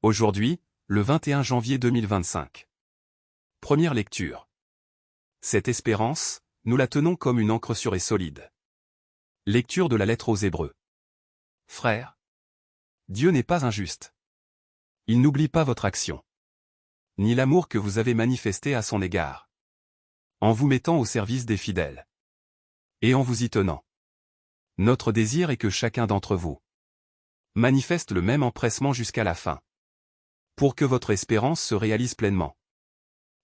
Aujourd'hui, le 21 janvier 2025. Première lecture. Cette espérance, nous la tenons comme une ancre sûre et solide. Lecture de la lettre aux Hébreux. Frères, Dieu n'est pas injuste. Il n'oublie pas votre action, ni l'amour que vous avez manifesté à son égard, en vous mettant au service des fidèles, et en vous y tenant. Notre désir est que chacun d'entre vous manifeste le même empressement jusqu'à la fin, pour que votre espérance se réalise pleinement.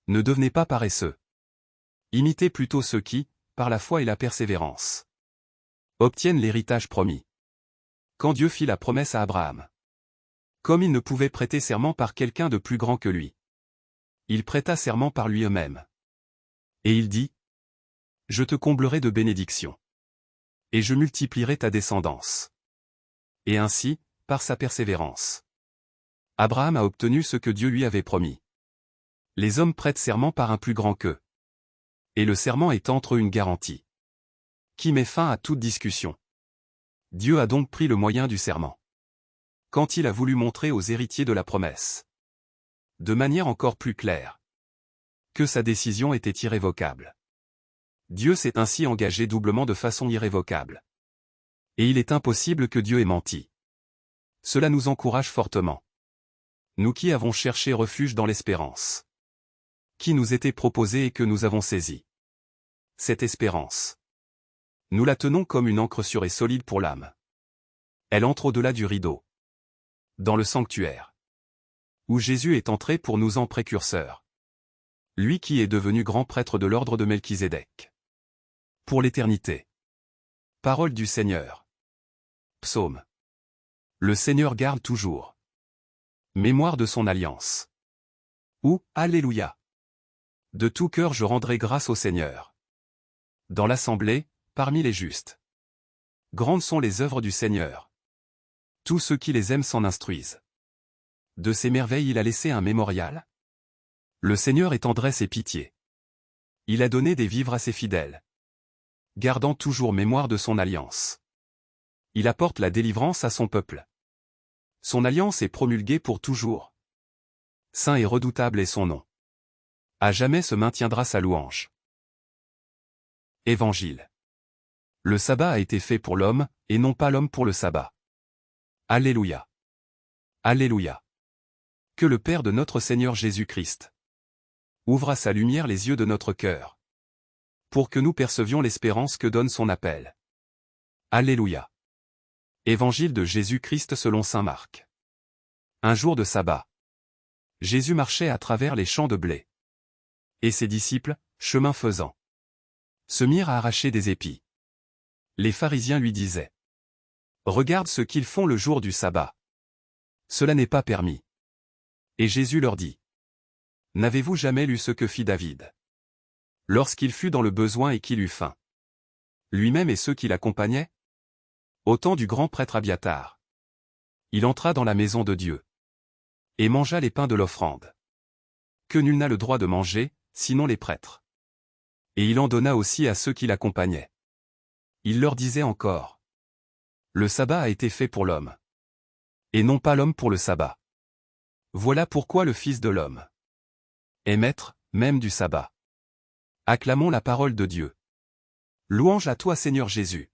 Ne devenez pas paresseux. Imitez plutôt ceux qui, par la foi et la persévérance, obtiennent l'héritage promis. Quand Dieu fit la promesse à Abraham, comme il ne pouvait prêter serment par quelqu'un de plus grand que lui, il prêta serment par lui-même. Et il dit : Je te comblerai de bénédictions, et je multiplierai ta descendance. Et ainsi, par sa persévérance, Abraham a obtenu ce que Dieu lui avait promis. Les hommes prêtent serment par un plus grand qu'eux. Et le serment est entre eux une garantie qui met fin à toute discussion. Dieu a donc pris le moyen du serment, quand il a voulu montrer aux héritiers de la promesse, de manière encore plus claire, que sa décision était irrévocable. Dieu s'est ainsi engagé doublement de façon irrévocable. Et il est impossible que Dieu ait menti. Cela nous encourage fortement. Nous qui avons cherché refuge dans l'espérance qui nous était proposée et que nous avons saisi. Cette espérance, nous la tenons comme une ancre sûre et solide pour l'âme. Elle entre au-delà du rideau, dans le sanctuaire, où Jésus est entré pour nous en précurseur. Lui qui est devenu grand prêtre de l'ordre de Melchizedek. Pour l'éternité. Parole du Seigneur. Psaume. Le Seigneur garde toujours mémoire de son alliance. Ou, Alléluia. De tout cœur je rendrai grâce au Seigneur. Dans l'assemblée, parmi les justes. Grandes sont les œuvres du Seigneur. Tous ceux qui les aiment s'en instruisent. De ses merveilles il a laissé un mémorial. Le Seigneur est tendresse et pitié. Il a donné des vivres à ses fidèles, gardant toujours mémoire de son alliance. Il apporte la délivrance à son peuple. Son alliance est promulguée pour toujours. Saint et redoutable est son nom. À jamais se maintiendra sa louange. Évangile. Le sabbat a été fait pour l'homme, et non pas l'homme pour le sabbat. Alléluia. Alléluia. Que le Père de notre Seigneur Jésus-Christ ouvre à sa lumière les yeux de notre cœur, pour que nous percevions l'espérance que donne son appel. Alléluia. Évangile de Jésus-Christ selon saint Marc. Un jour de sabbat, Jésus marchait à travers les champs de blé. Et ses disciples, chemin faisant, se mirent à arracher des épis. Les pharisiens lui disaient : Regarde ce qu'ils font le jour du sabbat. Cela n'est pas permis. Et Jésus leur dit : N'avez-vous jamais lu ce que fit David, lorsqu'il fut dans le besoin et qu'il eut faim, lui-même et ceux qui l'accompagnaient ? Au temps du grand prêtre Abiatar, il entra dans la maison de Dieu et mangea les pains de l'offrande, que nul n'a le droit de manger, sinon les prêtres. Et il en donna aussi à ceux qui l'accompagnaient. Il leur disait encore : Le sabbat a été fait pour l'homme, et non pas l'homme pour le sabbat. Voilà pourquoi le Fils de l'homme est maître, même du sabbat. Acclamons la parole de Dieu. Louange à toi Seigneur Jésus.